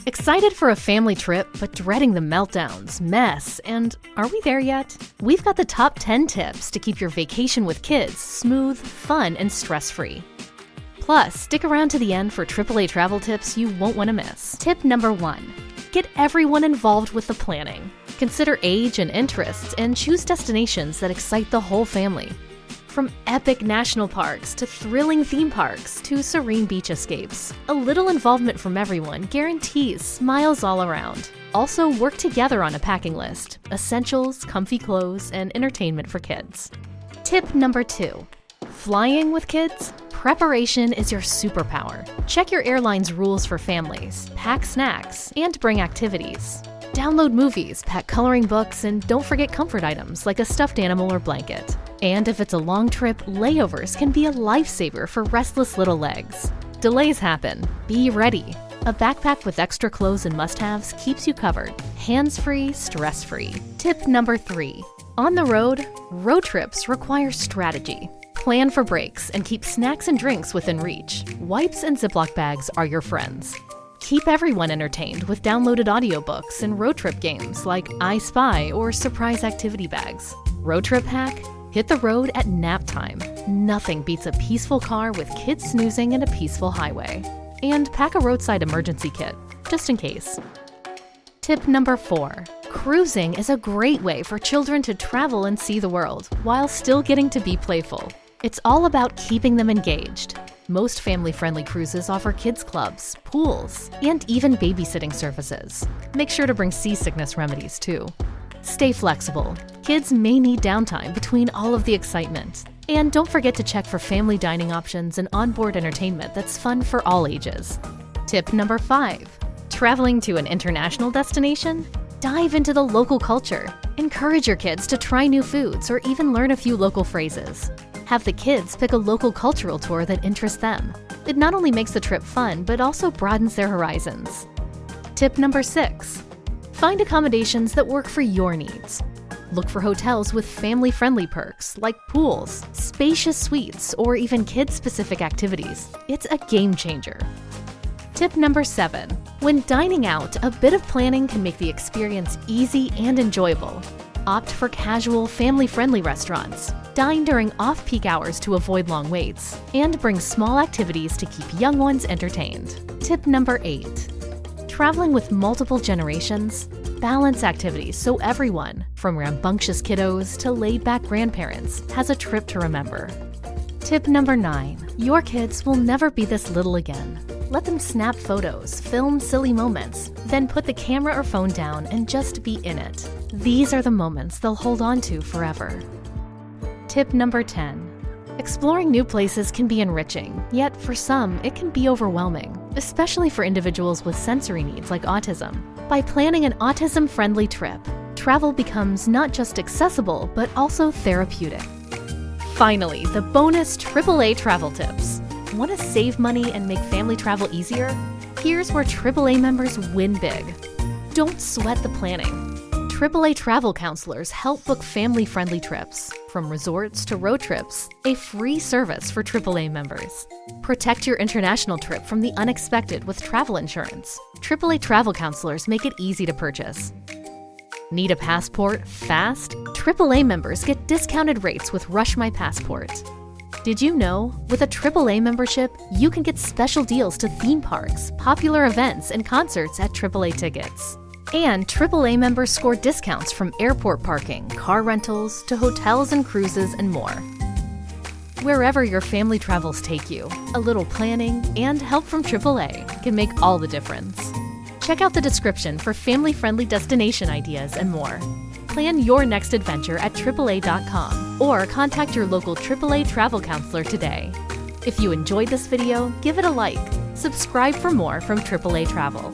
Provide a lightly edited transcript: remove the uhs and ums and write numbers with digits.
Excited for a family trip, but dreading the meltdowns, mess, and are we there yet? We've got the top 10 tips to keep your vacation with kids smooth, fun, and stress-free. Plus, stick around to the end for AAA travel tips you won't want to miss. Tip number 1. Get everyone involved with the planning. Consider age and interests and choose destinations that excite the whole family. From epic national parks to thrilling theme parks to serene beach escapes, a little involvement from everyone guarantees smiles all around. Also, work together on a packing list: essentials, comfy clothes, and entertainment for kids. Tip number 2. Flying with kids? Preparation is your superpower. Check your airline's rules for families, pack snacks, and bring activities. Download movies, pack coloring books, and don't forget comfort items like a stuffed animal or blanket. And if it's a long trip, layovers can be a lifesaver for restless little legs. Delays happen. Be ready. A backpack with extra clothes and must-haves keeps you covered. Hands-free, stress-free. Tip number 3. On the road trips require strategy. Plan for breaks and keep snacks and drinks within reach. Wipes and Ziploc bags are your friends. Keep everyone entertained with downloaded audiobooks and road trip games like I Spy or surprise activity bags. Road trip hack? Hit the road at nap time. Nothing beats a peaceful car with kids snoozing and a peaceful highway. And pack a roadside emergency kit, just in case. Tip number 4. Cruising is a great way for children to travel and see the world while still getting to be playful. It's all about keeping them engaged. Most family-friendly cruises offer kids clubs, pools, and even babysitting services. Make sure to bring seasickness remedies too. Stay flexible. Kids may need downtime between all of the excitement. And don't forget to check for family dining options and onboard entertainment that's fun for all ages. Tip number 5. Traveling to an international destination? Dive into the local culture. Encourage your kids to try new foods or even learn a few local phrases. Have the kids pick a local cultural tour that interests them. It not only makes the trip fun, but also broadens their horizons. Tip number 6. Find accommodations that work for your needs. Look for hotels with family-friendly perks like pools, spacious suites, or even kid-specific activities. It's a game changer. Tip number 7. When dining out, a bit of planning can make the experience easy and enjoyable. Opt for casual, family-friendly restaurants. Dine during off-peak hours to avoid long waits. And bring small activities to keep young ones entertained. Tip number 8. Traveling with multiple generations? Balance activities so everyone, from rambunctious kiddos to laid-back grandparents, has a trip to remember. Tip number 9. Your kids will never be this little again. Let them snap photos, film silly moments, then put the camera or phone down and just be in it. These are the moments they'll hold on to forever. Tip number 10. Exploring new places can be enriching, yet for some, it can be overwhelming, especially for individuals with sensory needs like autism. By planning an autism-friendly trip, travel becomes not just accessible, but also therapeutic. Finally, the bonus AAA travel tips. Want to save money and make family travel easier? Here's where AAA members win big. Don't sweat the planning. AAA travel counselors help book family-friendly trips, from resorts to road trips, a free service for AAA members. Protect your international trip from the unexpected with travel insurance. AAA travel counselors make it easy to purchase. Need a passport fast? AAA members get discounted rates with Rush My Passport. Did you know? With a AAA membership, you can get special deals to theme parks, popular events, and concerts at AAA tickets. And AAA members score discounts from airport parking, car rentals, to hotels and cruises and more. Wherever your family travels take you, a little planning and help from AAA can make all the difference. Check out the description for family-friendly destination ideas and more. Plan your next adventure at AAA.com or contact your local AAA travel counselor today. If you enjoyed this video, give it a like. Subscribe for more from AAA Travel.